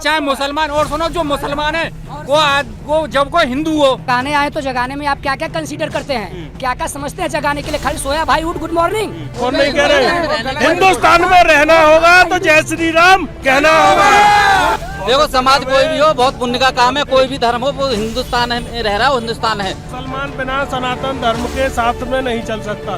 चाहे मुसलमान, और सुनो जो मुसलमान है वो जब कोई हिंदू हो। गाने आए तो जगाने में आप क्या क्या कंसीडर करते हैं, क्या क्या समझते हैं जगाने के लिए? खाली सोया भाई उठ, गुड मॉर्निंग कौन नहीं कह रहे? हिंदुस्तान में रहना होगा तो जय श्री राम कहना होगा। देखो समाज कोई भी हो, बहुत पुण्य का काम है। कोई भी धर्म हो, वो हिंदुस्तान में रह रहा है, वो हिंदुस्तान है। मुसलमान बिना सनातन धर्म के साथ में नहीं चल सकता,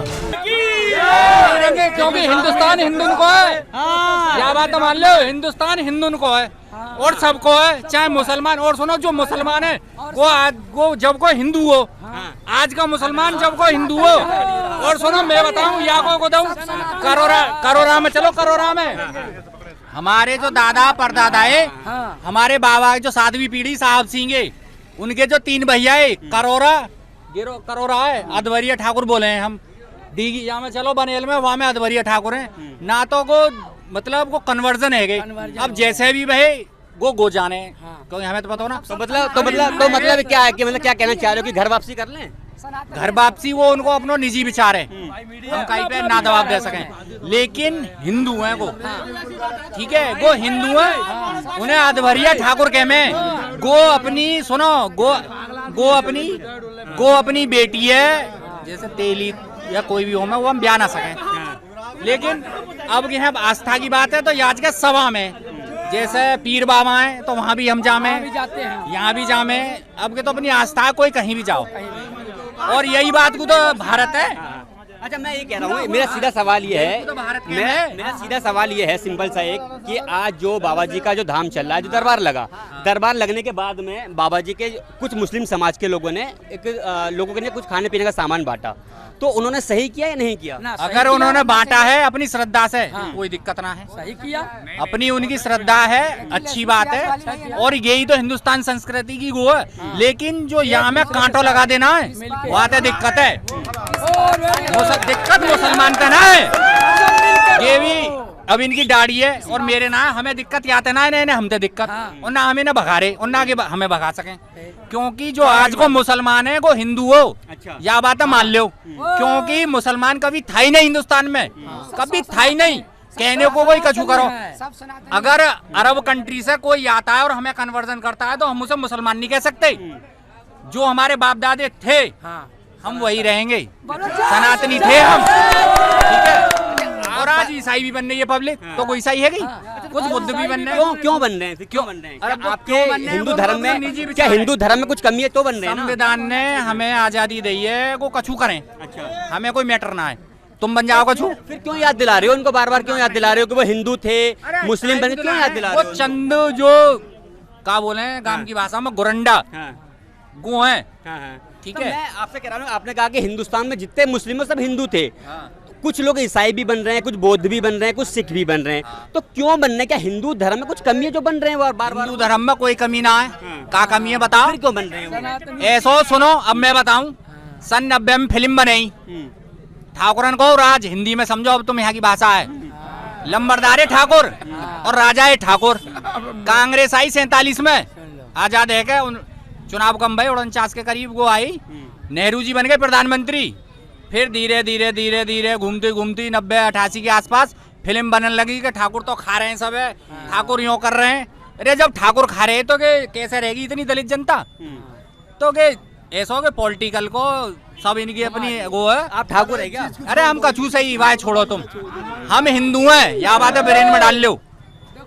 क्योंकि हिंदुस्तान हिंदुओं को है। क्या बात मान लो, हिंदुस्तान हिंदुओं को है और सबको है, चाहे मुसलमान, और सुनो जो मुसलमान है वो जब कोई हिंदू हो, आज का मुसलमान जब कोई हिंदू हो, और सुनो मैं बताऊं या को दऊं, करोरा में चलो, करोरा में हमारे जो दादा परदादा है, हमारे बाबा जो 7वीं पीढ़ी साहब सिंह, उनके जो 3 भैया है, करोरा है, अधवरिया ठाकुर बोले हैं हम। डीगी यहाँ में चलो बनेल में, वहाँ में अधवरिया ठाकुर हैं ना, तो को मतलब को कन्वर्जन है। अब जैसे भी भाई गो जाने, क्योंकि हमें तो पता हो ना। तो मतलब क्या है कि मतलब क्या कहना चाह रहे हो कि घर वापसी कर लें? घर वापसी वो उनको अपना निजी विचार है, हम कहीं पे ना दबाव दे सकें, लेकिन हिंदू हैं वो, ठीक है, वो हिंदू हैं, उन्हें अधवरिया ठाकुर कह में गो अपनी सुनो गो अपनी बेटी है, जैसे तेली या कोई भी हो में वो हम ब्याह ना सकें। लेकिन अब यहाँ आस्था की बात है तो आज के सभा में जैसे पीर बाबा है तो वहाँ भी हम जामे, यहाँ भी जामे। अब के तो अपनी आस्था कोई कहीं भी जाओ, और यही बात को तो भारत है। अच्छा मैं ये कह रहा हूँ, मेरा सीधा सवाल ये है, मेरा सीधा सवाल ये है सिंपल सा एक, कि आज जो बाबा जी का जो धाम चल रहा है, जो दरबार लगा, दरबार लगने के बाद में बाबा जी के कुछ मुस्लिम समाज के लोगों ने लोगों के लिए कुछ खाने पीने का सामान बांटा, तो उन्होंने सही किया या नहीं किया? अगर उन्होंने बांटा है अपनी श्रद्धा से, कोई दिक्कत ना है, सही किया, अपनी उनकी श्रद्धा है, अच्छी बात है, और यही तो हिंदुस्तान संस्कृति की वो है। लेकिन जो यहाँ में कांटो लगा देना है, वहाँ तो दिक्कत है, दिक्कत मुसलमान का ना है। ये भी अब इनकी दाढ़ी है और मेरे ना, हमें दिक्कत या ना है, हमसे दिक्कत, और ना हमें ना भगा रहे और ना आगे हमें भगा सकें, क्योंकि जो आज को मुसलमान है वो हिंदू हो। अच्छा। या बात मान लो, क्योंकि मुसलमान कभी था ही नहीं हिंदुस्तान में, कभी था ही नहीं, कहने को कोई कछु करो। अगर अरब कंट्री से कोई आता है और हमें कन्वर्जन करता है तो हम उसे मुसलमान नहीं कह सकते। जो हमारे बाप दादे थे हम वही रहेंगे, सनातनी थे हम, ठीक है। और आज ईसाई भी बन रही है पब्लिक, तो कोई ईसाई है कि कुछ बुद्ध भी बन रहे हैं। क्यों बन रहे हैं? क्यों बन रहे हैं? आपके हिंदू धर्म में क्या हिंदू धर्म में कुछ कमी है तो बन रहे हैं? संविधान ने हमें आजादी दी है, वो कछु करें, हमें कोई मैटर ना है, तुम बन जाओ कछु। फिर क्यों याद दिला रहे हो उनको, बार बार क्यों याद दिला रहे हो कि वो हिंदू थे, मुस्लिम बने, क्यों याद दिला रहे हो? वो चंद जो क्या बोले गांव की भाषा में गुरंडा गो है, ठीक है। मैं आपसे कह रहा हूँ, आपने कहा कि हिंदुस्तान में जितने मुस्लिम है सब हिंदू थे, कुछ लोग ईसाई भी बन रहे हैं, कुछ बौद्ध भी बन रहे हैं, कुछ सिख भी बन रहे हैं, तो क्यों बन रहे हैं? क्या हिंदू धर्म में कुछ कमी है जो बन रहे हैं बार बार? हिंदू धर्म में कोई कमी ना है, क्या कमी है बताओ? फिर क्यों बन रहे हैं? ऐसो सुनो, अब मैं बताऊं, सन 90 में फिल्म बनाई ठाकुरन को राज, हिंदी में समझो, अब तुम यहाँ की भाषा है, लंबरदार ठाकुर और राजा है ठाकुर। कांग्रेस आई 47 में, आजाद है क्या चुनाव कम भाई 49 के करीब वो आई, नेहरू जी बन गए प्रधानमंत्री। फिर धीरे धीरे धीरे धीरे घूमती घूमती 90-88 के आसपास फिल्म बनने लगी कि ठाकुर तो खा रहे हैं सब है, ठाकुर यूं कर रहे हैं। अरे जब ठाकुर खा रहे हैं तो कैसे रहेगी इतनी दलित जनता? तो ऐसा हो कि पॉलिटिकल को सब इनकी अपनी वो है। आप ठाकुर है क्या? अरे हम कछू सही भाई छोड़ो तुम, हम हिंदू हैं, या बात है ब्रेन में डाल लो,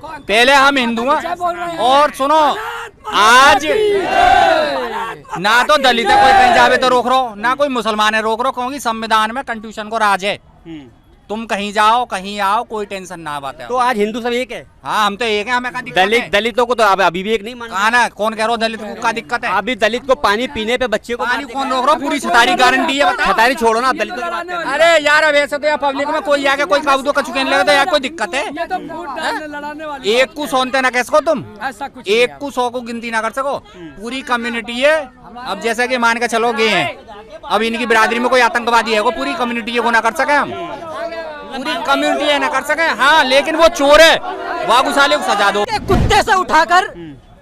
पहले हम हिंदू हैं। और सुनो, आज ना तो दलित है कोई कहीं जावे तो रोक रहो, ना कोई मुसलमान है रोक रहो, क्योंकि संविधान में कंस्टिट्यूशन को राज है, तुम कहीं जाओ कहीं आओ कोई टेंशन ना बात है। तो आज हिंदू सब एक है? हाँ हम तो एक है, हमें क्या दिक्कत है? दलितों को तो आप अभी भी एक नहीं मान? कहा ना, कौन कह रहा हो दलित को क्या दिक्कत है? अभी दलित को पानी पीने पे, बच्चे को पानी कौन रोक रहा हो? पूरी छतारी गारंटी है, छतारी छोड़ो ना, आप दलितों की बात कर रहे हैं। अरे यार अब ऐसे तो यार पब्लिक में कोई आके कोई काबू कछु कहने लगे तो यार कोई दिक्कत है? एक को सोनते ना कैसे को तुम, एक को 100 को गिनती ना कर सको, पूरी कम्युनिटी है। अब जैसे कि मान के चलो गए हैं, अब इनकी बिरादरी में कोई आतंकवादी है, वो पूरी कम्युनिटी को ना कर सके, हम पूरी कम्युनिटी है ना कर सके। हाँ लेकिन वो चोर है, वागुसाले को सजा दो। कुत्ते से उठाकर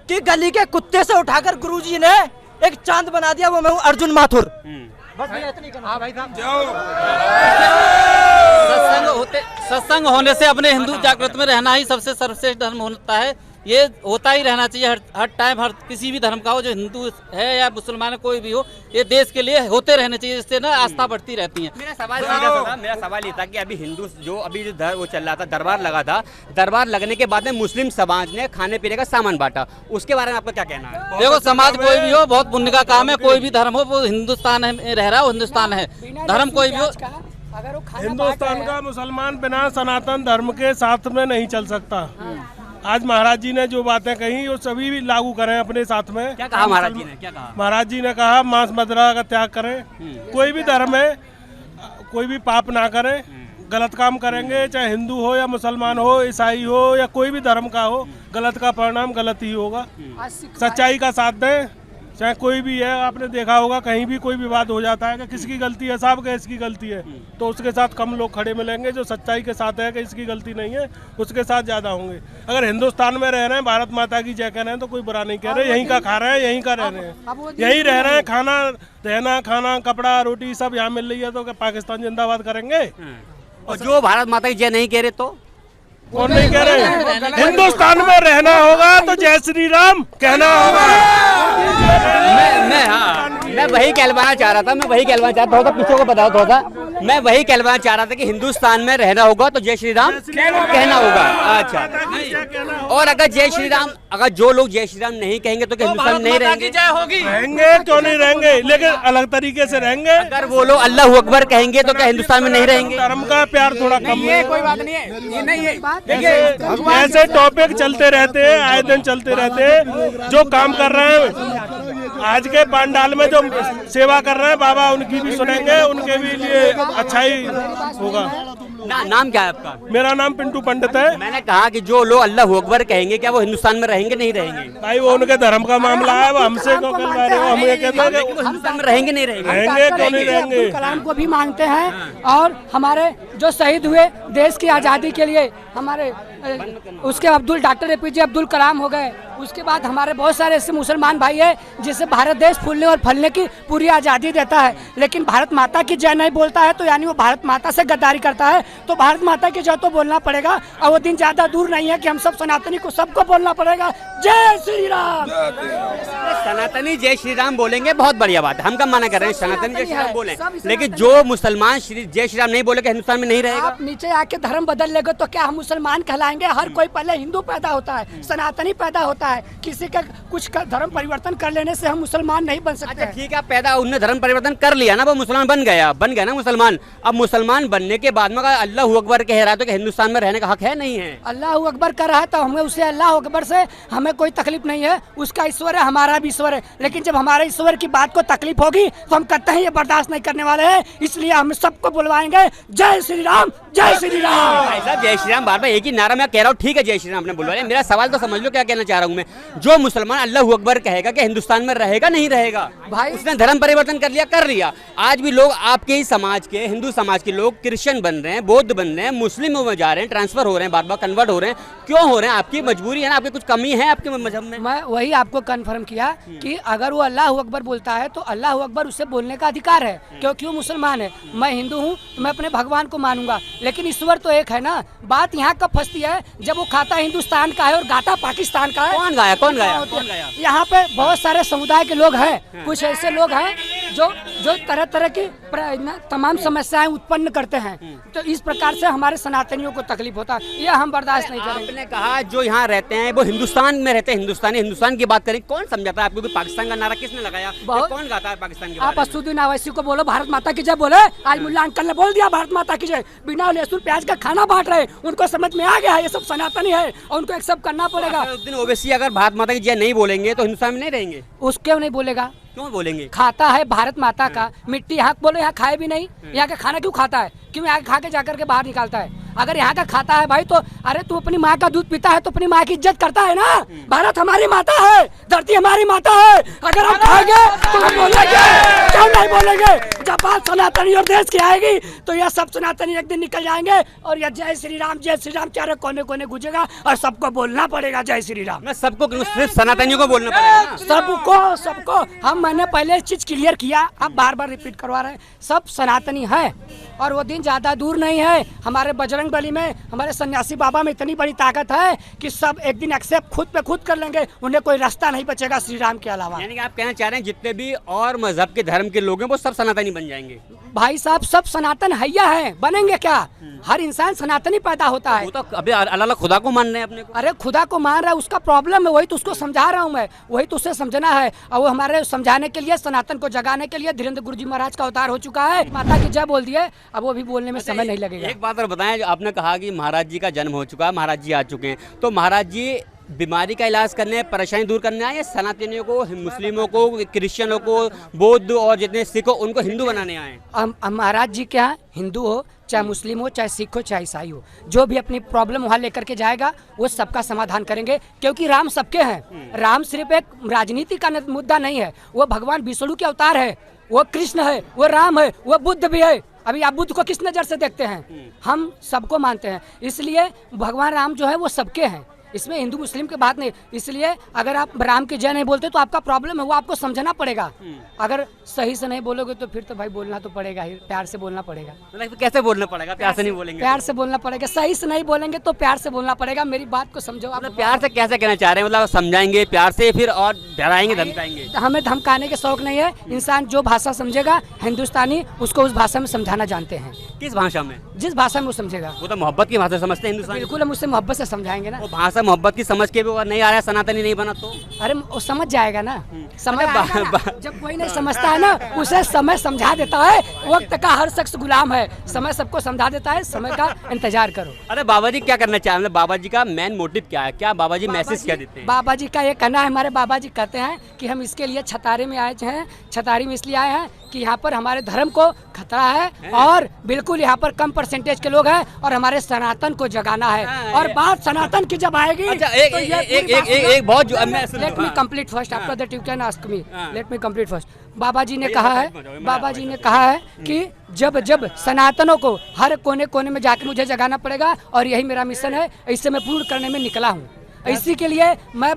कि गली के कुत्ते से उठाकर गुरुजी ने एक चांद बना दिया, वो मैं हूँ अर्जुन माथुर। बस भैया इतनी कहना। हाँ भाई साहब, सत्संग होने से अपने हिंदू जागृत में रहना ही सबसे सर्वश्रेष्ठ धर्म होता है। ये होता ही रहना चाहिए हर टाइम, हर किसी भी धर्म का हो, जो हिंदू है या मुसलमान है, कोई भी हो, ये देश के लिए होते रहने चाहिए, इससे ना आस्था बढ़ती रहती है। मेरा सवाल ये था कि अभी हिंदू जो वो चल रहा था, दरबार लगा था, दरबार लगने के बाद में मुस्लिम समाज ने खाने पीने का सामान बांटा, उसके बारे में आपका क्या कहना है? देखो, समाज कोई भी हो, बहुत पुण्य का काम है, कोई भी धर्म हो, वो हिंदुस्तान में रह रहा हो, हिंदुस्तान है, धर्म कोई भी हो। हिंदुस्तान का मुसलमान बिना सनातन धर्म के साथ में नहीं चल सकता। आज महाराज जी ने जो बातें कही वो सभी भी लागू करें अपने साथ में। क्या कहा महाराज जी ने? क्या कहा महाराज जी ने? कहा मांस मदिरा का त्याग करें, कोई भी धर्म है, कोई भी पाप ना करें, गलत काम करेंगे चाहे हिंदू हो या मुसलमान हो, ईसाई हो या कोई भी धर्म का हो, गलत का परिणाम गलत ही होगा। सच्चाई का साथ दें, चाहे कोई भी है। आपने देखा होगा कहीं भी कोई विवाद हो जाता है कि किसकी गलती है, साहब का इसकी गलती है, तो उसके साथ कम लोग खड़े मिलेंगे। जो सच्चाई के साथ है कि इसकी गलती नहीं है, उसके साथ ज़्यादा होंगे। अगर हिंदुस्तान में रह रहे हैं, भारत माता की जय कह रहे हैं, तो कोई बुरा नहीं कह रहे, यहीं का खा रहे हैं, यहीं का रह रहे हैं, यहीं रह रहे हैं, खाना रहना, खाना, कपड़ा, रोटी सब यहाँ मिल रही है, तो क्या पाकिस्तान जिंदाबाद करेंगे? और जो भारत माता की जय नहीं कह रहे तो कौन नहीं कह रहे? हिंदुस्तान में रहना होगा तो जय श्री राम कहना होगा। मैं वही कहलवाना चाह रहा था, थोड़ा पीछे को बताओ, थोड़ा सा मैं वही कहलवाना चाह रहा था कि हिंदुस्तान में रहना होगा तो जय श्री राम कहना होगा। अच्छा, और अगर जय श्री राम, अगर जो लोग जय श्री राम नहीं कहेंगे तो क्या हिंदुस्तान नहीं रहेंगे? रहेंगे, क्यों नहीं रहेंगे, लेकिन अलग तरीके से रहेंगे। अगर वो लोग अल्लाह अकबर कहेंगे तो क्या हिंदुस्तान में नहीं रहेंगे? धर्म का प्यार थोड़ा कम है, कोई बात नहीं है, ये नहीं है। देखिए ऐसे टॉपिक चलते रहते हैं, आए दिन चलते रहते हैं। जो काम कर रहे हैं आज के पंडाल में, जो सेवा कर रहे हैं बाबा, उनकी भी सुनेंगे, उनके भी लिए अच्छा ही होगा। नाम क्या है आपका? मेरा नाम पिंटू पंडित है। मैंने कहा कि जो लोग अल्लाह अकबर कहेंगे क्या वो हिंदुस्तान में रहेंगे नहीं रहेंगे? भाई वो उनके धर्म का मामला है, वो हमसे क्यों करवा रहे हो? हम ये कहते हैं कि हिंदुस्तान में रहेंगे नहीं रहेंगे? रहेंगे, क्यों नहीं रहेंगे? कलाम को भी मानते हैं, और हमारे जो शहीद हुए देश की आज़ादी के लिए, हमारे उसके डॉक्टर APJ अब्दुल कलाम हो गए, उसके बाद हमारे बहुत सारे ऐसे मुसलमान भाई है जिससे भारत देश फूलने और फलने की पूरी आज़ादी देता है, लेकिन भारत माता की जय नहीं बोलता है, तो यानी वो भारत माता से गद्दारी करता है। तो भारत माता की जय तो बोलना पड़ेगा, और वो दिन ज़्यादा दूर नहीं है कि हम सब सनातनी को सबको बोलना पड़ेगा जय श्री राम। सनातनी जय श्री राम बोलेंगे, बहुत बढ़िया बात है, हम कब माना कर रहे हैं सनातनी जय श्री राम बोले, लेकिन जो मुसलमान जय श्री राम नहीं बोलेगा हिंदुस्तान में नहीं रहेगा। आप नीचे आके धर्म बदल लेंगे तो क्या हम मुसलमान कहलाएंगे? हर कोई पहले हिंदू पैदा होता है, सनातनी पैदा होता है, किसी का कुछ का धर्म परिवर्तन कर लेने से हम मुसलमान नहीं बन सकते। अच्छा ठीक है, पैदा उनने धर्म परिवर्तन कर लिया ना, वो मुसलमान बन गया ना मुसलमान। अब मुसलमान बनने के बाद में अल्लाह अकबर कह रहा है तो हिंदुस्तान में रहने का हक है नहीं है? अल्लाह अकबर कर रहा है तो हमें उसे अल्लाह अकबर से हमें कोई तकलीफ नहीं है, उसका ईश्वर है, हमारा भी ईश्वर है, लेकिन जब हमारे ईश्वर की बात को तकलीफ होगी तो हम कहते हैं ये बर्दाश्त नहीं करने वाले हैं, इसलिए हम सबको बुलवाएंगे जय श्री राम, जय श्री राम। भाई साहब जय श्री राम बार बार एक ही नारा मैं कह रहा हूँ, ठीक है जय श्री राम आपने बुलवाया, मेरा सवाल तो समझ लो क्या कहना चाह रहा हूँ मैं। जो मुसलमान अल्लाह अकबर कहेगा कि हिंदुस्तान में रहेगा नहीं रहेगा? भाई उसने धर्म परिवर्तन कर लिया। आज भी लोग आपके ही समाज के, हिंदू समाज के लोग क्रिश्चियन बन रहे हैं, बौद्ध बन रहे हैं, मुस्लिमों में जा रहे हैं, ट्रांसफर हो रहे हैं, बार बार कन्वर्ट हो रहे हैं, क्यों हो रहे हैं? आपकी मजबूरी है ना, आपकी कुछ कमी है आपके मजहब में? मैं वही आपको कन्फर्म किया कि अगर वो अल्लाह अकबर बोलता है तो अल्लाह अकबर उसे बोलने का अधिकार है, क्योंकि वो मुसलमान है। मैं हिंदू हूँ तो मैं अपने भगवान को मानूंगा, लेकिन ईश्वर तो एक है ना। बात यहाँ कब फंसती है, जब वो खाता हिंदुस्तान का है और गाता पाकिस्तान का है। कौन गाया? यहाँ पे बहुत सारे समुदाय के लोग हैं, कुछ ऐसे लोग हैं जो तरह तरह की तमाम समस्याएं उत्पन्न करते हैं, तो इस प्रकार से हमारे सनातनियों को तकलीफ होता है, यह हम बर्दाश्त नहीं करेंगे। आपने कहा जो यहाँ रहते हैं वो हिंदुस्तान में रहते हैं, हिंदुस्तान की बात करें, कौन समझाता है आपको कि पाकिस्तान का नारा किसने लगाया? कौन गाता है पाकिस्तान की? आप असुद्दीन अवैसी को बोलो भारत माता की जय बोले। आज मुल्ला अंकल ने बोल दिया भारत माता की जय, बिना लहसुन प्याज का खाना बांट रहे, उनको समझ में आ गया है ये सब सनातनी है और उनको एक्सेप्ट करना पड़ेगा। असुद्दीन ओवैसी अगर भारत माता की जय नहीं बोलेंगे तो हिंदुस्तान में नहीं रहेंगे? उसके नहीं बोलेगा, क्यों बोलेंगे? खाता है भारत माता का, मिट्टी यहाँ बोलो, यहाँ खाए भी नहीं, यहाँ का खाना क्यों खाता है? क्यों यहाँ खा के जाकर के बाहर निकालता है? अगर यहाँ का खाता है भाई तो अरे तू अपनी माँ का दूध पीता है तो अपनी माँ की इज्जत करता है ना। भारत हमारी माता है, धरती हमारी माता है, अगर हम खाएंगे तो हम बोलेंगे, क्यों नहीं बोलेंगे? जब बात सनातनी और देश की आएगी तो यह सब सनातनी एक दिन निकल जाएंगे और यह जय श्री राम चारे कोने कोने गुजेगा और सबको बोलना पड़ेगा जय श्री राम। मैं सबको सिर्फ सनातनियों को बोलना पड़ेगा ना? सबको मैंने पहले चीज क्लियर किया, अब बार बार रिपीट करवा रहे हैं। सब सनातनी है और वो दिन ज्यादा दूर नहीं है। हमारे बजरंग बली में, हमारे सन्यासी बाबा में इतनी बड़ी ताकत है कि सब एक दिन एक्सेप्ट खुद पे खुद कर लेंगे, उन्हें कोई रास्ता नहीं बचेगा श्री राम के अलावा। यानी कि आप कहना चाह रहे हैं जितने भी और मजहब के धर्म के लोग हैं वो सब सनातनी बन जाएंगे? भाई साहब सब सनातन हैया है, बनेंगे क्या? हर इंसान सनातनी पैदा होता है। वो तो अभी अल्लाह खुदा को मान रहे हैं अपने को। अरे खुदा को मान रहा है, उसका प्रॉब्लम है, वही तो उसको समझा रहा हूँ मैं, वही तो उसे समझना है। और वो हमारे समझाने के लिए, सनातन को जगाने के लिए धीरेन्द्र गुरु जी महाराज का अवतार हो चुका है। माता की जय बोल दिए, अब वो भी बोलने में समय नहीं लगेगा। एक बात और बताएं, आपने कहा कि महाराज जी का जन्म हो चुका है, महाराज जी आ चुके हैं, तो महाराज जी बीमारी का इलाज करने, परेशानी दूर करने आए या सनातनियों को, मुस्लिमों को, क्रिश्चियनों को, बौद्ध और जितने सिख हो उनको हिंदू बनाने आए? महाराज जी क्या है, हिंदू हो चाहे मुस्लिम हो चाहे सिख हो चाहे ईसाई हो, जो भी अपनी प्रॉब्लम वहाँ लेकर के जाएगा वो सबका समाधान करेंगे, क्योंकि राम सबके हैं। राम सिर्फ एक राजनीति का मुद्दा नहीं है, वो भगवान विष्णु के अवतार है, वो कृष्ण है, वो राम है, वो बुद्ध भी है। अभी आप बुद्ध को किस नज़र से देखते हैं? हम सबको मानते हैं, इसलिए भगवान राम जो है वो सबके हैं, इसमें हिंदू मुस्लिम की बात नहीं। इसलिए अगर आप राम की जय नहीं बोलते तो आपका प्रॉब्लम है, वो आपको समझना पड़ेगा। अगर सही से नहीं बोलोगे तो फिर तो भाई बोलना तो पड़ेगा ही, प्यार से बोलना पड़ेगा। मतलब कैसे बोलना पड़ेगा? प्यार से नहीं बोलेंगे? प्यार से बोलना पड़ेगा, सही से नहीं बोलेंगे तो प्यार से बोलना पड़ेगा। मेरी बात को समझो आप। मतलब प्यार से कैसे कहना चाह रहे हैं? मतलब समझाएंगे प्यार से फिर और डराएंगे, धमकाएंगे? हमें धमकाने के शौक नहीं है। इंसान जो भाषा समझेगा हिंदुस्तानी, उसको उस भाषा में समझाना जानते हैं। किस भाषा में? जिस भाषा में वो समझेगा। वो तो मोहब्बत की भाषा समझते हैं हिंदुस्तानी। बिल्कुल, हम उससे मोहब्बत से समझाएंगे ना। वो भाषा मोहब्बत की समझ के भी वो नहीं आ रहा है, सनातनी नहीं बना तो? अरे वो समझ जाएगा ना, समझ आएगा ना। जब कोई नहीं समझता है ना, उसे समय समझा देता है। वक्त का हर शख्स गुलाम है, समय सबको समझा देता है, समय का इंतजार करो। अरे बाबा जी क्या करना चाह रहे हैं? बाबा जी का मेन मोटिव क्या है? क्या बाबा जी मैसेज क्या देते हैं? बाबा जी का ये कहना है, हमारे बाबा जी कहते हैं कि हम इसके लिए छतारी में आए हैं। छतारी में इसलिए आए हैं कि यहाँ पर हमारे धर्म को खतरा है और बिल्कुल यहाँ पर कम परसेंटेज के लोग हैं और हमारे सनातन को जगाना है। और बात सनातन की जब आएगी, एक बहुत let me complete first, after that you can ask me, let me complete first. बाबा जी ने कहा है कि जब जब सनातनों को हर कोने कोने में जाकर मुझे जगाना पड़ेगा और यही मेरा मिशन है, इसे मैं पूर्ण करने में निकला हूँ। इसी के लिए मैं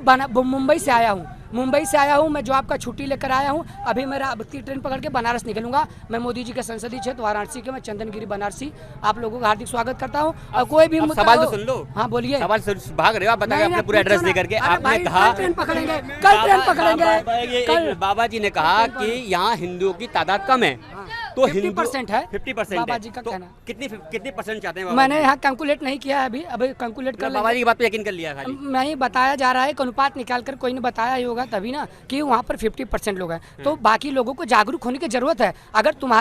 मुंबई से आया हूँ। मैं जॉब का छुट्टी लेकर आया हूँ। अभी मेरा अब की ट्रेन पकड़ के बनारस निकलूंगा। मैं मोदी जी के संसदीय क्षेत्र वाराणसी के, मैं चंदनगिरी बनारसी आप लोगों का हार्दिक स्वागत करता हूँ। और कोई भी सवाल तो सुन लो। हाँ बोलिए। सवाल भाग रहे हो आप, बताइए अपना पूरा एड्रेस देकर के। आपने कहा ट्रेन पकड़ेंगे, कल ट्रेन पकड़ेंगे। बाबा जी ने कहा कि यहाँ हिंदुओं की तादाद कम है, तो 50% है 50% बाबा जी का तो कहना। कितनी परसेंट चाहते हैं? मैंने यहाँ कैलकुलेट नहीं किया है अभी कैलकुलेट कर बाबा जी की बात पे यकीन कर लिया खाली? नहीं, बताया जा रहा है कि अनुपात निकाल कर कोई ने बताया ही होगा तभी ना कि वहाँ पर 50% लोग हैं, तो बाकी लोगों को जागरूक होने की जरूरत है। अगर तुम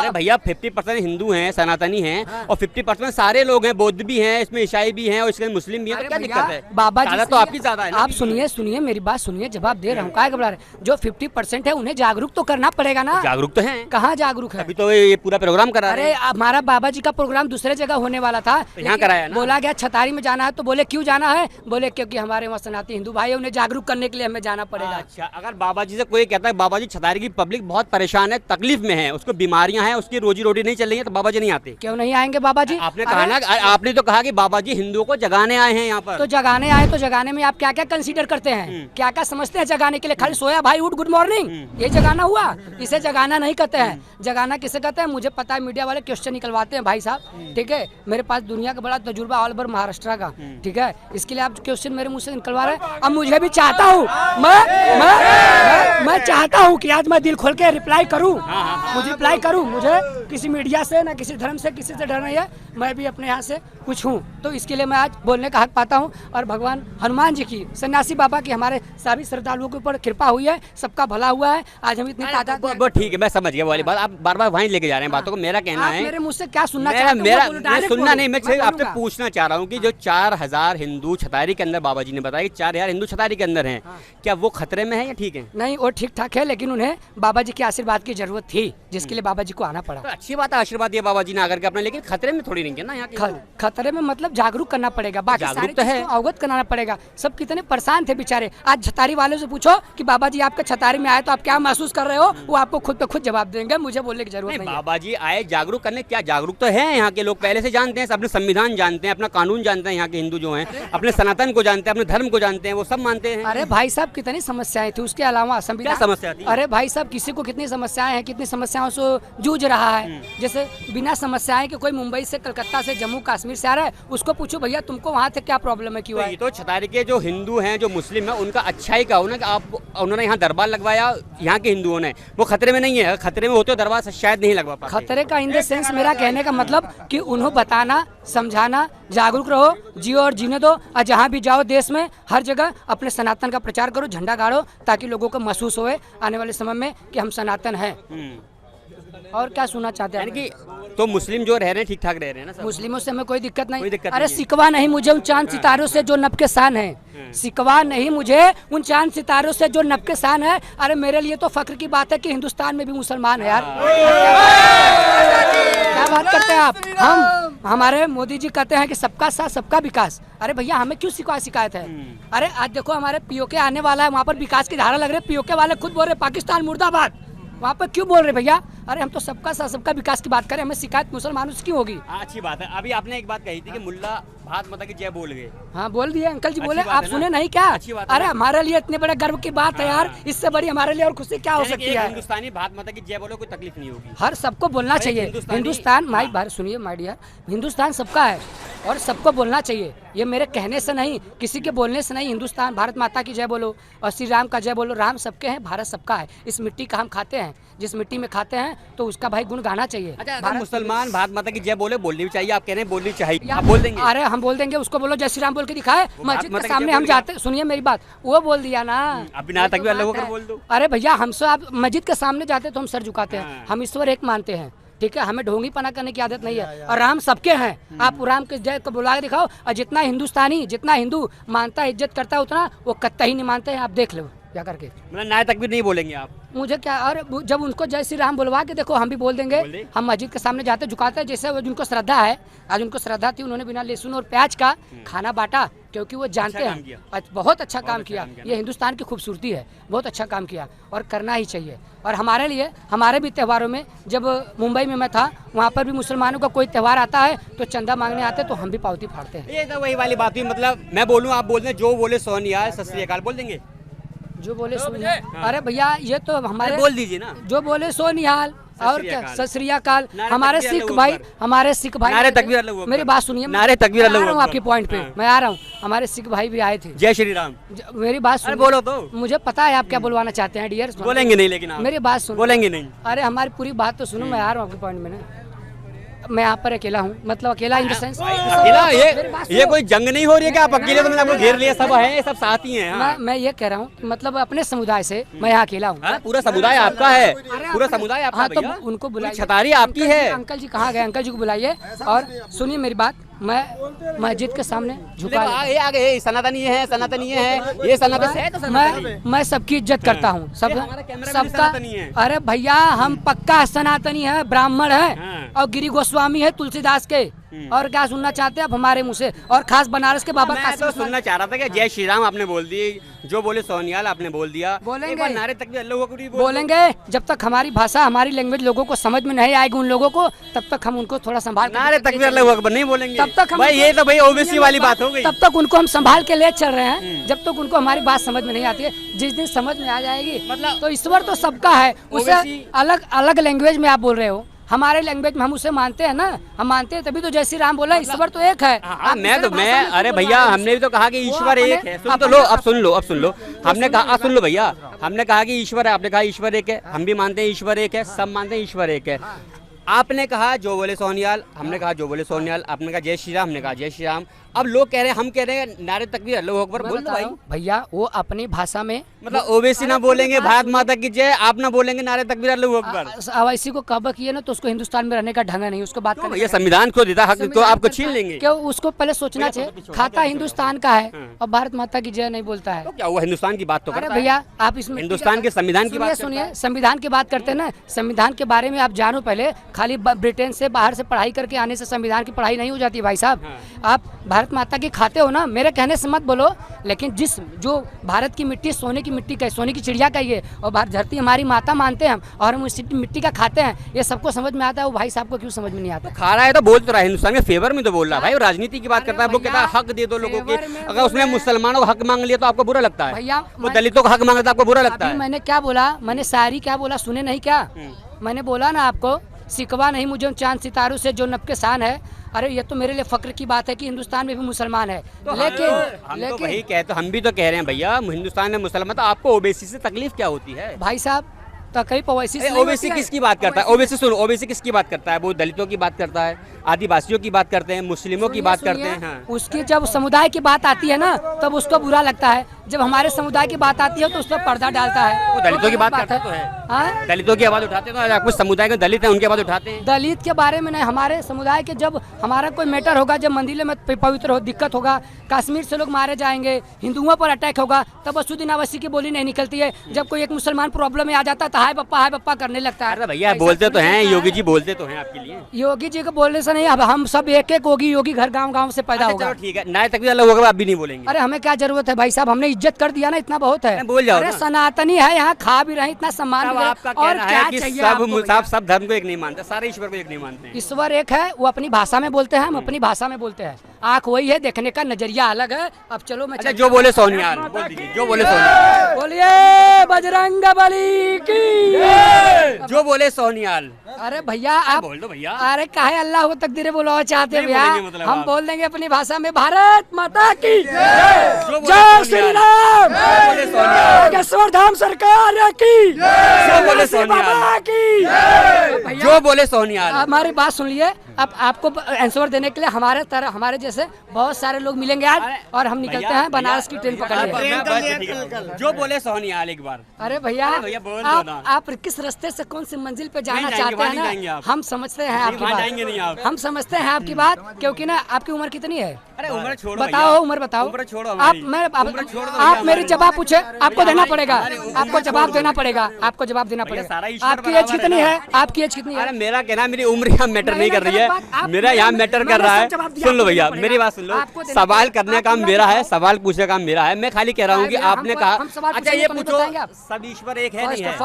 भैया 50% हिंदू हैं, सनातनी हैं और 50% सारे लोग हैं, बौद्ध भी हैं, इसमें ईसाई भी हैं और इसमें मुस्लिम भी हैं, तो क्या दिक्कत है? बाबा जी तो आपकी ज्यादा है। आप सुनिए मेरी बात सुनिए, जवाब दे रहा हूँ, क्या घबरा रहे? जो 50% है उन्हें जागरूक तो करना पड़ेगा ना। जागरूक तो है, कहाँ जागरूक है? अभी तो ये पूरा प्रोग्राम करा रहे हैं। अरे हमारा बाबा जी का प्रोग्राम दूसरे जगह होने वाला था, यहाँ कराया ना? बोला गया छतारी में जाना है, तो बोले क्यों जाना है? बोले क्योंकि हमारे वहाँ सनातनी हिंदू भाई है, उन्हें जागरूक करने के लिए हमें जाना पड़ेगा। अच्छा, अगर बाबा जी से कोई कहता है बाबा जी छतारी की पब्लिक बहुत परेशान है, तकलीफ में है, उसको बीमारियां हैं, उसकी रोजी रोटी नहीं चल रही है, तो बाबा जी नहीं आते? क्यों नहीं आएंगे बाबा जी? आपने कहा ना, आपने तो कहा कि बाबा जी हिंदुओं को जगाने आए हैं यहाँ पर। तो जगाने आए तो जगाने में आप क्या क्या कंसीडर करते हैं, क्या क्या समझते हैं जगाने के लिए? खाली सोया भाई उठ गुड मॉर्निंग, ये जगाना हुआ? इसे जगाना नहीं कहते हैं। जगाना किसे कहते हैं मुझे पता है, मीडिया वाले क्वेश्चन निकलवाते हैं भाई साहब, ठीक है? मेरे पास दुनिया का बड़ा तजुर्बा ऑल ओवर महाराष्ट्र का, ठीक है? इसके लिए आप क्वेश्चन मेरे मुंह से निकलवा रहे हैं। अब मुझे भी चाहता हूँ, मैं चाहता हूँ कि आज मैं दिल खोल के रिप्लाई करूँ, मुझे किसी मीडिया से ना किसी धर्म से किसी से डर नहीं है। मैं भी अपने यहाँ से कुछ हूँ, तो इसके लिए मैं आज बोलने का हक पाता हूँ। और भगवान हनुमान जी की, सन्यासी बाबा की हमारे सभी श्रद्धालुओं के ऊपर कृपा हुई है, सबका भला हुआ है। आज हम इतनी तादाद में। ठीक है, मैं समझ गया वाली बात, आप बार बार वहीं लेके जा रहे हैं बातों को। मेरा कहना है, मेरे मुँह से क्या सुनना सुनना नहीं, मैं आपसे पूछना चाह रहा हूँ कि जो 4000 हिंदू छतारी के अंदर, बाबा जी ने बताया कि 4000 हिंदू छतारी के अंदर हैं, क्या वो खतरे में है या ठीक है? नहीं, वो ठीक ठाक है, लेकिन उन्हें बाबा जी के आशीर्वाद की जरूरत थी, जिसके लिए बाबा जी को आना पड़ा। तो अच्छी बात है, आशीर्वाद दिया बाबा जी ने आकर के अपना, लेकिन खतरे में थोड़ी नहीं है ना यहाँ? खतरे में मतलब जागरूक करना पड़ेगा, बाकी सारी चीज़ को अवगत कराना पड़ेगा। सब कितने परेशान थे बेचारे। आज छतारी वालों से पूछो कि बाबा जी आपके छतारी में आए तो आप क्या महसूस कर रहे हो, वो आपको खुद पे खुद जवाब देंगे, मुझे बोलने की जरूरत नहीं है। बाबा जी आए जागरूक करने, क्या जागरूक तो है यहाँ के लोग, पहले से जानते हैं, अपने संविधान जानते हैं, अपना कानून जानते हैं, यहाँ के हिंदू जो हैं अपने सनातन को जानते हैं, अपने धर्म को जानते हैं, वो सब मानते हैं। अरे भाई साहब कितनी समस्याएं थी, उसके अलावा क्या समस्या थी? अरे भाई साहब किसी को कितनी समस्याएं हैं, कितनी समस्याओं से जूझ रहा है। जैसे बिना समस्याएं कि कोई मुंबई से, कलकत्ता से, जम्मू कश्मीर से आ रहा है, उसको पूछो भैया तुमको वहाँ से क्या प्रॉब्लम है, क्यों तो है। ये तो छतारी के जो हिंदू हैं, जो मुस्लिम है, उनका अच्छा ही कहो ना कि आप उन्होंने यहाँ दरबार लगवाया, यहाँ के हिंदुओं ने, वो खतरे में नहीं है। खतरे में होते हो दरबार शायद नहीं लगवा पाते। खतरे का इन द सेंस मेरा कहने का मतलब कि उन्हें बताना, समझाना, जागरूक रहो, जियो और जीने दो, और जहाँ भी जाओ देश में हर जगह अपने सनातन का प्रचार करो, झंडा गाड़ो, ताकि लोगों को महसूस होए आने वाले समय में कि हम सनातन हैं। और क्या सुनना चाहते हैं? यानी कि तो मुस्लिम जो रह रहे हैं ठीक ठाक रह रहे हैं ना सब? मुस्लिमों से हमें कोई दिक्कत नहीं। कोई दिक्कत अरे नहीं है। सिकवा नहीं मुझे उन चांद सितारों से जो नब के शान है, सिकवा नहीं मुझे उन चांद सितारों से जो नब के शान है। अरे मेरे लिए तो फख्र की बात है कि हिंदुस्तान में भी मुसलमान है यार। क्या बात करते हैं आप? हमारे मोदी जी कहते हैं कि सबका साथ सबका विकास। अरे भैया हमें क्यों शिकायत है? अरे आज देखो हमारे पीओके आने वाला है, वहाँ पर विकास की धारा लग रही है, पीओके वाले खुद बोल रहे पाकिस्तान मुर्दाबाद, वहाँ पर क्यों बोल रहे भैया? अरे हम तो सबका साथ सबका विकास की बात करें, हमें शिकायत मुसलमानों से क्यों होगी? अच्छी बात है। अभी आपने एक बात कही थी कि मुल्ला भारत माता की जय बोल गए। हाँ बोल दिए अंकल जी, बोले अच्छी बात आप है सुने ना? नहीं क्या? अच्छी बात है अरे ना? हमारे लिए इतने बड़े गर्व की बात है यार, इससे बड़ी हमारे लिए और खुशी क्या हो यानी कि सकती एक है? हिंदुस्तानी भारत माता की जय बोलो, कोई तकलीफ नहीं होगी। हर सबको बोलना चाहिए। हिंदुस्तान माई बात सुनिए माय डियर, हिंदुस्तान सबका है और सबको बोलना चाहिए। ये मेरे कहने से नहीं, किसी के बोलने से नहीं। हिंदुस्तान भारत माता की जय बोलो और श्री राम का जय बोलो। राम सबके हैं, भारत सबका है। इस मिट्टी का हम खाते हैं, जिस मिट्टी में खाते हैं तो उसका भाई गुण गाना चाहिए। अच्छा, अगर मुसलमान भारत माता की जय बोले, बोलनी भी चाहिए, आप कह रहे हैं बोलनी चाहिए, आप बोल देंगे? अरे हम बोल देंगे, उसको बोलो जय श्री राम बोल के दिखाए, मस्जिद के सामने हम जाते। सुनिए मेरी बात, वो बोल दिया ना, अभी ना तक भी अल्लाह अकबर बोल दो। अरे भैया हमसे आप मस्जिद के सामने जाते तो हम सर झुकाते हैं। हम ईश्वर एक मानते हैं, ठीक है, हमें ढोंगी पना करने की आदत नहीं है। और राम सबके हैं, आप राम के जय को बुला के दिखाओ। और जितना हिंदुस्तानी, जितना हिंदू मानता है, इज्जत करता है, उतना वो कत्ता ही नहीं मानते हैं। आप देख लो क्या करके। मतलब नाय तक भी नहीं बोलेंगे आप? मुझे क्या, और जब उनको जय श्री राम बुलवा के देखो, हम भी बोल देंगे। हम मस्जिद के सामने जाते झुकाते हैं, जैसे जिनको श्रद्धा है। आज उनको श्रद्धा थी, उन्होंने बिना लहसुन और प्याज का खाना बांटा, क्योंकि वो जानते हैं बहुत अच्छा काम किया। ये हिंदुस्तान की खूबसूरती है, बहुत अच्छा काम किया और करना ही चाहिए। और हमारे लिए, हमारे भी त्योहारों में, जब मुंबई में मैं था, वहाँ पर भी मुसलमानों का कोई त्यौहार आता है तो चंदा मांगने आते तो हम भी पावती फाड़ते हैं। ये तो वही वाली बात हुई, मतलब मैं बोलूँ आप बोल दें, जो बोले सोनिया सत श्री अकाल बोल देंगे? जो बोले सो निहाल। अरे भैया ये तो हमारे, बोल दीजिए ना, जो बोले सो निहाल और क्या, सत श्री अकाल। नारे हमारे तकबीर सिख अल्लाहू भाई, अकबर। हमारे सिख भाई, नारे तकबीर अल्लाहू अकबर। मेरी बात सुनिए, नारे तकबीर मैं आ अल्लाहू रहा हूँ अकबर। आपके पॉइंट पे, मैं आ रहा हूँ। हमारे सिख भाई भी आए थे। जय श्री राम। मेरी बात अरे सुन, बोलो तो। मुझे पता है आप क्या बुलवाना चाहते हैं डियर। बोलेंगे नहीं, लेकिन आप मेरी बात सुनो, बोलेंगे नहीं। अरे हमारी पूरी बात तो सुनो, मैं आ रहा हूँ आपके पॉइंट में ना। मैं यहाँ पर अकेला हूँ, मतलब अकेला इन द सेंस, अकेला? ये कोई जंग नहीं हो रही है कि आप अकेले, तो मैंने आपको घेर लिया, सब है, सब साथ ही हैं। हाँ। मैं ये कह रहा हूँ कि मतलब अपने समुदाय से मैं यहाँ अकेला हूँ। हाँ, पूरा समुदाय आपका है, पूरा समुदाय आपका। हाँ तो भैया उनको बुलाइए, छतारी आपकी है। अंकल जी कहाँ गए? अंकल जी को बुलाइए और सुनिए मेरी बात। मैं मस्जिद के सामने झुका, ये आगे सनातनी ये है, सनातनी ये है, ये सनातन है, तो सनातनी। मैं सबकी इज्जत करता हूँ, सब हमारा कैमरा भी सबका। सनातनी है। अरे भैया हम पक्का सनातनी है, ब्राह्मण है हाँ। और गिरी गोस्वामी है तुलसीदास के। और क्या सुनना चाहते हैं आप हमारे मुँह से? और खास बनारस के बाबा मैं कासिम तो उस्मान। सुनना चाह रहा था कि जय श्री राम आपने बोल दी, जो बोले सोनियाल आपने बोल दिया, बोलेंगे। एक बार नारे तक भी अल्लाह अकबर बोल बोलेंगे। जब तक हमारी भाषा, हमारी लैंग्वेज लोगों को समझ में नहीं आएगी उन लोगों को, तब तक हम उनको थोड़ा संभाल के नारे तक भी अल्लाह अकबर नहीं बोलेंगे। तब तक हम भाई ये तो भाई ओबीसी वाली बात हो गई। तब तक उनको हम संभाल के ले चल रहे हैं, जब तक उनको हमारी बात समझ में नहीं आती है। जिस दिन समझ में आ जाएगी, मतलब तो ईश्वर तो सबका है, उसे अलग अलग लैंग्वेज में आप बोल रहे हो, हमारे लैंग्वेज में हम उसे मानते हैं ना, हम मानते हैं तभी तो जय श्री राम बोला। ईश्वर तो एक है। हाँ, मैं अरे भैया हमने भी तो कहा कि ईश्वर एक है। सुन तो लो, अब सुन लो, अब सुन लो। हमने कहा, सुन लो भैया, हमने कहा कि ईश्वर है, आपने कहा ईश्वर एक है, हम भी मानते हैं ईश्वर एक है, सब मानते हैं ईश्वर एक है। आपने कहा जो बोले सोनियाल, हमने कहा जो बोले सोनियाल, आपने कहा जय श्री राम, हमने कहा जय श्री राम। अब लोग कह रहे हैं, हम कह रहे हैं नारे तकबीर अल्लाह अकबर बोल दो भाई। भैया वो अपनी भाषा में, मतलब ओबीसी ना बोलेंगे भारत माता की जय, आप ना बोलेंगे नारे तकबीर अल्लाह अकबर। अवैसी को कब किए ना तो उसको हिंदुस्तान में रहने का ढंग नहीं, उसको बात करने ये संविधान को देता हक, तो आपको छीन लेंगे क्यों? उसको पहले सोचना चाहिए। खाता हिंदुस्तान का है और भारत माता की जय नहीं बोलता है, तो क्या हुआ? हिंदुस्तान की बात तो अरे करता है। भैया आप इसमें हिंदुस्तान के संविधान की बात सुनिए, संविधान की बात करते हैं ना, संविधान के बारे में आप जानो पहले। खाली ब्रिटेन से बाहर से पढ़ाई करके आने से संविधान की पढ़ाई नहीं हो जाती भाई साहब। आप भारत माता की खाते हो ना, मेरे कहने से मत बोलो, लेकिन जो भारत की मिट्टी सोने की मिट्टी का, सोने की चिड़िया का ही है, और धरती हमारी माता मानते हैं हम, और हम उस मिट्टी का खाते हैं, ये सबको समझ में आता है। वो भाई साहब को क्यों समझ में नहीं आता? खा रहा है तो बोल तो रहा है, हिंदुस्तान के फेवर में तो बोल रहा है भाई, वो राजनीति की बात करता है। वो कहता है हक दे दो लोगों के, अगर उसने मुसलमानों को हक मांग लिया तो आपको बुरा लगता है? भैया वो दलितों को हक मांगा तो आपको बुरा लगता है? मैंने क्या बोला, मैंने शायरी क्या बोला, सुने नहीं क्या? मैंने बोला ना आपको, सिकवा नहीं मुझे उन चांद सितारों से जो नब के शान है। अरे ये तो मेरे लिए फक्र की बात है कि हिंदुस्तान में भी मुसलमान है। तो लेकिन हम तो वही कहते, हम भी तो कह रहे हैं भैया हिंदुस्तान में मुसलमान, तो आपको ओबीसी से तकलीफ क्या होती है? भाई साहब तकलीफ ओवैसी से ओबीसी किसकी बात करता है? ओबीसी सुनो, ओबीसी किसकी बात करता है? वो दलितों की बात करता है, आदिवासियों की बात करते हैं, मुस्लिमों की बात करते हैं। हाँ। उसकी जब समुदाय की बात आती है ना, तब उसको बुरा लगता है। जब हमारे समुदाय की बात आती है तो उस पर पर्दा डालता है। वो दलितों की बात करता तो है, हाँ? दलितों की आवाज उठाते हैं, तो कुछ समुदाय के दलित हैं उनकी आवाज उठाते हैं। दलित के बारे में नहीं, हमारे समुदाय के जब हमारा कोई मैटर होगा, जब मंदिर में पवित्र हो दिक्कत होगा, कश्मीर से लोग मारे जाएंगे, हिंदुओं पर अटैक होगा, तब असुद्दीन अवैसी की बोली नहीं निकलती है। जब कोई एक मुसलमान प्रॉब्लम में आ जाता है तो हाय बप्पा करने लगता है। अरे भैया बोलते तो हैं, योगी जी बोलते तो हैं आपके लिए। योगी जी को बोलने से नहीं, अब हम सब एक एक योगी घर गांव से पैदा होगा। ठीक है, नाय तक भी अलग होगा, आप भी नहीं बोलेंगे। अरे हमें क्या जरूरत है भाई साहब, हमने इज्जत कर दिया ना, इतना बहुत है। बोल जाओ अरे ना। सनातनी है, यहाँ खा भी रहे, इतना सम्मान भी है। आपका और कहना क्या है कि चाहिए आपको भैया? सब धर्म को एक नहीं मानते, सारे ईश्वर को एक नहीं मानते हैं। ईश्वर एक है, वो अपनी भाषा में बोलते हैं, हम अपनी भाषा में बोलते हैं। आँख वही है, देखने का नजरिया अलग है। अब चलो मैं अच्छा, जो बोले सोनियाल बोल दीजिए, जो बोले सोनियाल, बोलिए बजरंग बली की, जो बोले सोनियाल। अरे भैया आप बोल दो भैया। अरे काहे अल्लाह को तकदीरें बोलो चाहते नहीं भैया, बोलेंगे मतलब हम आप। बोल देंगे अपनी भाषा में, भारत माता की जो बोले जय श्री सोनियाल। राम, जो बोले सोनियाल, नागेश्वर धाम सरकार की, जो बोले श्री बाबा सोनियाल, की। जो बोले सोनियाल। हमारी बात सुन लिए। अब आपको आंसर देने के लिए हमारे जैसे बहुत सारे लोग मिलेंगे आज, और हम निकलते हैं बनारस की ट्रेन पकड़ लिए। जो बोले सोनियाल एक बार। अरे भैया भैया बोल दो ना। आप किस रास्ते से कौन सी मंजिल पे जाना नहीं जाएंगे, चाहते वहाँ नहीं जाएंगे हैं ना, आप। हम समझते हैं आपकी वहाँ जाएंगे नहीं बात, आप। हम समझते हैं आपकी बात, क्योंकि ना आपकी उम्र कितनी है? अरे उम्र छोड़ो बताओ भैया। उम्र बताओ। उम्र छोड़ो आप हमारी। मैं उम्र छोड़ दो आप भैया मेरी हमारी। जवाब पूछे, आपको देना हमारी- पड़ेगा, हमारी उम्र आपको जवाब छोड़ देना दो। पड़ेगा, आपको जवाब देना भैया, सारा पड़ेगा। ईश्वर आपकी एज बराबर है कितनी ना। है? आपकी एज कितनी अरे है? मेरा कहना, मेरी उम्र यहाँ मैटर नहीं कर रही है, मेरा यहाँ मैटर कर रहा है। सुन लो भैया, मेरी बात सुन लो। सवाल करने का काम मेरा है, सवाल पूछने का काम मेरा है। मैं खाली कह रहा हूँ कि आपने कहा, अच्छा ये पूछो, सब ईश्वर एक है नहीं है?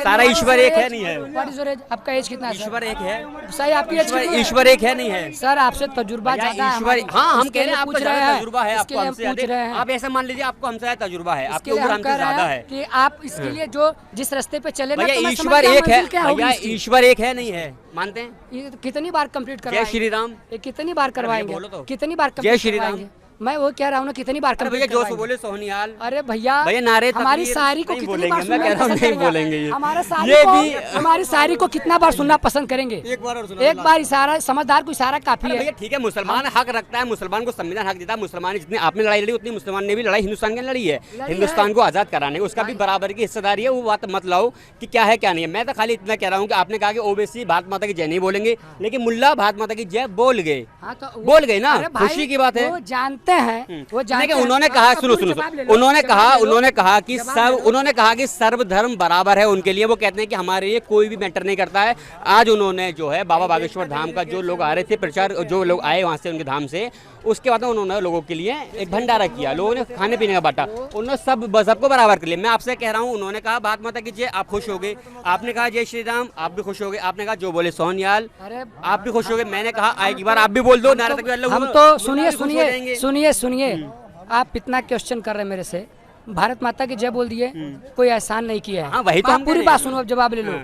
सारा ईश्वर एक है नहीं है? आपका एज कितना है? ईश्वर एक है, सही, आपकी एज कितनी है? ईश्वर एक है नहीं है? सर आपसे तजुर्बा भैया, ज्यादा है ईश्वर, हमारा। हाँ हम इसके कह रहे लिए हैं आपको पूछ ज्यादा हैं। तजुर्बा है, इसके आपको लिए हमसे हम पूछ रहे हैं। आप ऐसा मान लीजिए आपको हमसे ज्यादा तजुर्बा है, इसके आपकी लिए उम्र हम हमसे कह रहे ज्यादा हैं है। कि आप इसके लिए जो जिस रास्ते पे चले ना, भैया तो मैं ईश्वर समझ गया एक है, मंजिल क्या होगी भैया इसकी। ईश्वर एक है नहीं है, मानते हैं? ये कितनी बार कंप्लीट जय करवाएंगे? श्री राम। ये कितनी बार करवाएंगे? बोलो तो। कितनी बार जय complete श्री राम। करवाएंगे? मैं वो कह रहा हूँ ना, कितनी बार अरे भैया कंप्लीट जो करवाएंगे? बोले सोनियाल। अरे भैया भैया नारे हमारी तकबीर शायरी को नहीं कितनी बोलेंगे, बार मैं सुनना कह रहा हूँ पसंद नहीं करेंगे? बोलेंगे ये। हमारे शायरी ये को भी- हमारी शायरी को कितना बार सुनना पसंद करेंगे? एक बार इशारा, समझदार को इशारा काफी अरे है। भैया ठीक है, मुसलमान हक रखता है, मुसलमान को संविधान हक देता है। मुसलमान जितनी आपने लड़ाई लड़ी उतनी मुसलमान ने भी लड़ाई हिंदुस्तान के लिए लड़ी है। हिंदुस्तान को आजाद कराने, उसका भी बराबर की हिस्सेदारी है। वो बात मत लाओ कि क्या है क्या नहीं है। मैं तो खाली इतना कह रहा हूँ कि आपने कहा कि ओबीसी भारत माता की जय नहीं बोलेंगे, लेकिन मुल्ला भारत माता की जय बोल गए। हाँ, तो बोल गए ना, अरे भाई, खुशी की बात है। वो जानते हैं, वो जानते देखिए हैं। उन्होंने कहा, अब सुनो तुम सुनो जवाब ले सुनो, लो, उन्होंने जवाब कहा ले लो। उन्होंने कहा कि जवाब सब ले लो। उन्होंने कहा कि सर्वधर्म बराबर है उनके लिए। वो कहते हैं कि हमारे लिए कोई भी मैटर नहीं करता है। आज उन्होंने जो है बाबा बागेश्वर धाम का जो लोग आ रहे थे प्रचार, जो लोग आए वहाँ से उनके धाम से, उसके बाद उन्होंने लोगों के लिए एक भंडारा किया, लोगों ने खाने पीने का बांटा, उन्होंने सबको बराबर कर लिया। मैं आपसे कह रहा हूँ, उन्होंने कहा भारत माता की जय, आप खुश हो गए। आपने कहा जय श्री राम, आप भी खुश हो गए। आपने कहा जो बोले सोनियाल, अरे आप भी खुश हो गए। मैंने कहा एक बार आप भी बोल दो नारे तक। हम तो सुनिए, आप इतना क्वेश्चन कर रहे हैं मेरे से। भारत माता की जय बोल दिए, कोई एहसान नहीं किया है। हाँ, वही तो आप हम पूरी कह बात रहे सुनो, अब जवाब ले लो।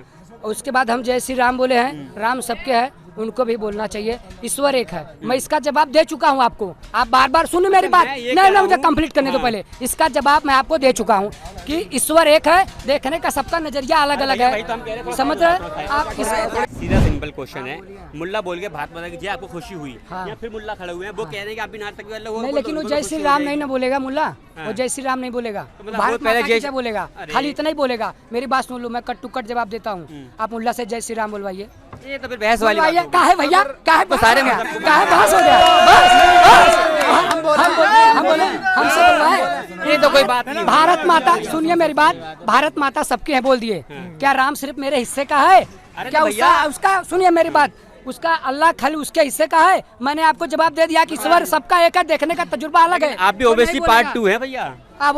उसके बाद हम जय श्री राम बोले हैं, राम सबके हैं, उनको भी बोलना चाहिए। ईश्वर एक है, मैं इसका जवाब दे चुका हूँ आपको। आप बार बार सुनो मेरी बात। नहीं, मुझे कंप्लीट करने दो पहले। इसका जवाब मैं आपको दे चुका हूँ कि ईश्वर एक है, देखने का सबका नजरिया अलग अलग है। समझ रहे आप? सीधा सिंपल क्वेश्चन है, मुल्ला बोल के भारत माता की जय, आपको खुशी हुई? हाँ। या फिर मुल्ला खड़े हुए हैं, वो कह रहे हैं कि आप भी नारे तक नहीं, लेकिन वो जय श्री राम नहीं ना बोलेगा मुल्ला, वो जय श्री राम नहीं बोलेगा, मतलब भारत वो पहले माता की जय- जय बोलेगा, अरे। खाली इतना ही बोलेगा। मेरी बात सुन लो, मैं कट टू कट जवाब देता हूँ। आप मुल्ला से जय श्री राम बोलवाइए। ये तो फिर बहस वाली बात भैया हो गई। का है भैया, का है सारे बहस हो मतलब- गया? का है बहस हो गया? बस हम बोले हमसे बोलवाए। ये तो कोई कोई बात नहीं। भारत माता, सुनिए मेरी बात, भारत माता सबकी है बोल दिए, क्या राम सिर्फ मेरे हिस्से का है? क्या उसका सुनिए मेरी बात, उसका अल्लाह खाली उसके हिस्से का है? मैंने आपको जवाब दे दिया कि ईश्वर सबका एक है, देखने का तजुर्बा अलग है। आप भी ओबीसी पार्ट 2 है भैया, आप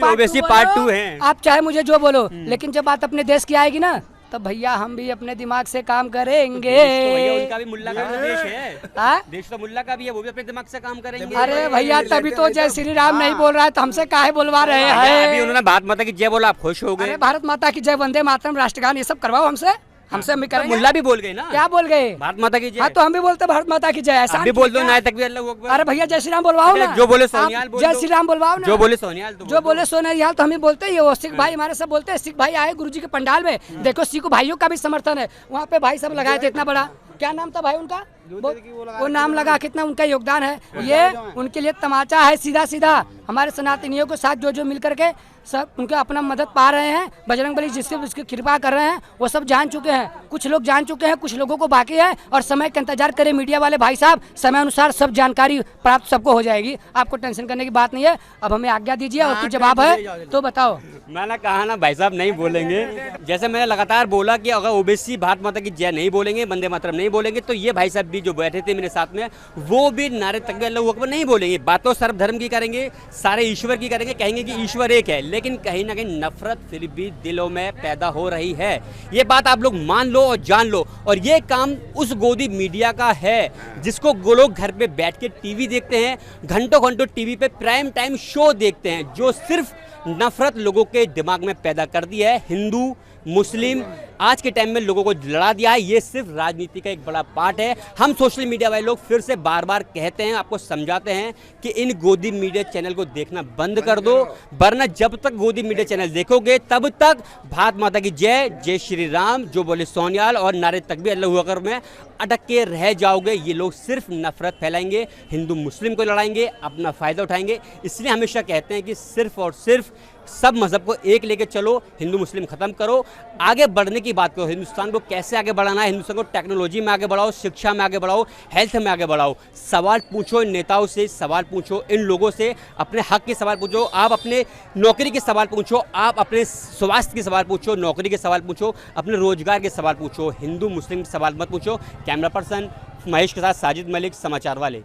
ओबीसी पार्ट 2 हैं। आप चाहे मुझे जो बोलो, लेकिन जब बात अपने देश की आएगी ना, तब भैया हम भी अपने दिमाग से काम करेंगे। भैया उनका भी मुल्ला का भी देश है, देश तो मुल्ला का भी है, वो भी अपने दिमाग से काम करेंगे। अरे भैया तभी तो जय श्री राम नहीं बोल रहा है, तो हमसे काहे बोलवा रहे हैं? अभी उन्होंने भारत माता की जय बोला, आप खुश हो गए। अरे भारत माता की जय, वंदे मातरम, राष्ट्रगान, ये सब करवाओ हमसे हम भी करेंगे। मुल्ला भी बोल गए ना, क्या बोल गए? भारत माता की जय। हाँ तो हम भी बोलते भारत माता की जय, ऐसा भी बोल दो ना, तक भी अल्लाह अकबर। अरे भैया जय श्री राम बोलवाओ ना, जो बोले सोनियाल बोल जय श्री राम बोलवाओ ना, जो बोले सोनियाल, जो बोले सोनियाल तो हम ही बोलते हैं। वो सिख भाई हमारे सब बोलते हैं, सिख भाई आए गुरुजी के पंडाल में, देखो सिख भाइयों का भी समर्थन है वहाँ पे, भाई सब लगाए थे इतना बड़ा, क्या नाम था भाई उनका, वो नाम लगा, कितना उनका योगदान है, ये उनके लिए तमाचा है सीधा सीधा। हमारे सनातनियों के साथ जो मिल करके सब उनके अपना मदद पा रहे हैं, बजरंगबली जिसकी कृपा कर रहे हैं, वो सब जान चुके हैं, कुछ लोग जान चुके हैं, कुछ लोगों को बाकी है, और समय का इंतजार करें मीडिया वाले भाई साहब, समय अनुसार सब जानकारी प्राप्त सबको हो जाएगी, आपको टेंशन करने की बात नहीं है। अब हमें आज्ञा दीजिए, और कुछ जवाब है तो बताओ। मैंने कहा ना भाई साहब नहीं बोलेंगे, जैसे मैंने लगातार बोला कि अगर ओबीसी भारत माता की जय नहीं बोलेंगे, वंदे मातरम नहीं बोलेंगे, तो ये भाई साहब भी जो बैठे थे मेरे साथ में, वो भी नारे तकबीर अल्लाहू अकबर नहीं बोलेंगे। बात तो सर्वधर्म की करेंगे, सारे ईश्वर की करेंगे, कहेंगे कि ईश्वर एक है, लेकिन कहीं ना कहीं नफरत फिर भी दिलों में पैदा हो रही है। ये बात आप लोग मान लो और जान लो। और ये काम उस गोदी मीडिया का है जिसको लोग घर पे बैठ के टीवी देखते हैं, घंटों घंटों टीवी पे प्राइम टाइम शो देखते हैं, जो सिर्फ नफरत लोगों के दिमाग में पैदा कर दी है। हिंदू मुस्लिम आज के टाइम में लोगों को लड़ा दिया है, ये सिर्फ राजनीति का एक बड़ा पार्ट है। हम सोशल मीडिया वाले लोग फिर से बार बार कहते हैं, आपको समझाते हैं कि इन गोदी मीडिया चैनल को देखना बंद कर दो, वरना जब तक गोदी मीडिया चैनल देखोगे तब तक भारत माता की जय, जय श्री राम, जो बोले सोनियाल और नारे तकबीर अल्लाहू अकबर में अटक के रह जाओगे। ये लोग सिर्फ नफरत फैलाएंगे, हिंदू मुस्लिम को लड़ाएंगे, अपना फायदा उठाएंगे। इसलिए हमेशा कहते हैं कि सिर्फ और सिर्फ सब मजहब को एक लेके चलो, हिंदू मुस्लिम खत्म करो, आगे बढ़ने की बात करो। हिंदुस्तान को कैसे आगे बढ़ाना है, हिंदुस्तान को टेक्नोलॉजी में आगे बढ़ाओ, शिक्षा में आगे बढ़ाओ, हेल्थ में आगे बढ़ाओ। सवाल पूछो इन नेताओं से, सवाल पूछो इन लोगों से, अपने हक के सवाल पूछो, आप अपने नौकरी के सवाल पूछो, आप अपने स्वास्थ्य के सवाल पूछो, नौकरी के सवाल पूछो, अपने रोजगार के सवाल पूछो, हिंदू मुस्लिम के सवाल मत पूछो। कैमरा पर्सन महेश के साथ साजिद मलिक, समाचार वाले।